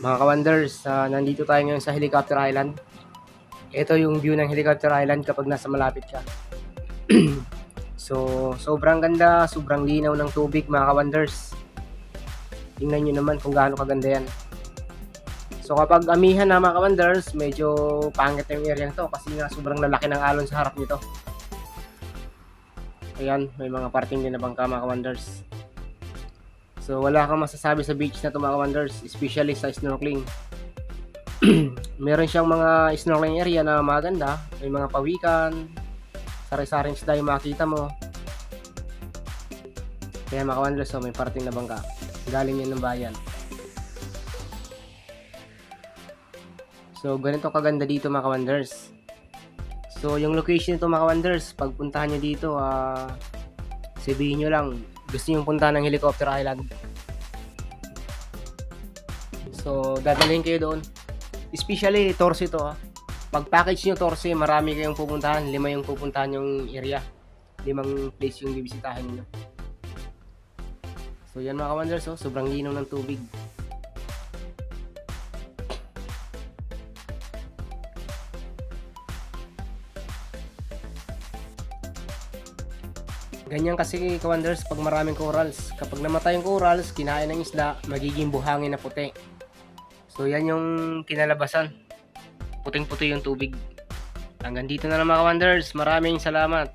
Mga ka-wonders, nandito tayo ngayon sa Helicopter Island. Ito yung view ng Helicopter Island kapag nasa malapit ka. So, sobrang ganda, sobrang linaw ng tubig mga ka-wonders. Tingnan nyo naman kung gaano kaganda yan. So, kapag amihan na mga ka-wonders, medyo pangit yung area to kasi nga sobrang lalaki ng alon sa harap nito. Ayan, may mga parting din na bangka mga ka-wonders. So, wala kang masasabi sa beach na to mga ka-wonders, especially sa snorkeling. Meron siyang mga snorkeling area na maganda, may mga pawikan, sari-saring isda yung makita mo. Kaya mga ka-wonders, so may parting na bangka, galing yan ng bayan. So, ganito kaganda dito mga ka-wonders. So, yung location nito mga ka-wonders, pagpuntahan nyo dito, sabihin nyo lang, gusto nyo puntahan ng Helicopter Island. So, dadalhin kayo doon. Especially, Torse ito. Pag package nyo Torse, marami kayong pupuntahan. 5 yung pupuntahan yung area. 5 place yung bibisitahin nyo. So, yan mga ka-wonders, sobrang linaw ng tubig. Ganyan kasi ka-wonders pag maraming corals. Kapag namatay yung corals, kinain ng isda, magiging buhangin na puti. So yan yung kinalabasan. Puting-puti yung tubig. Hanggang dito na lang mga ka-wonders. Maraming salamat.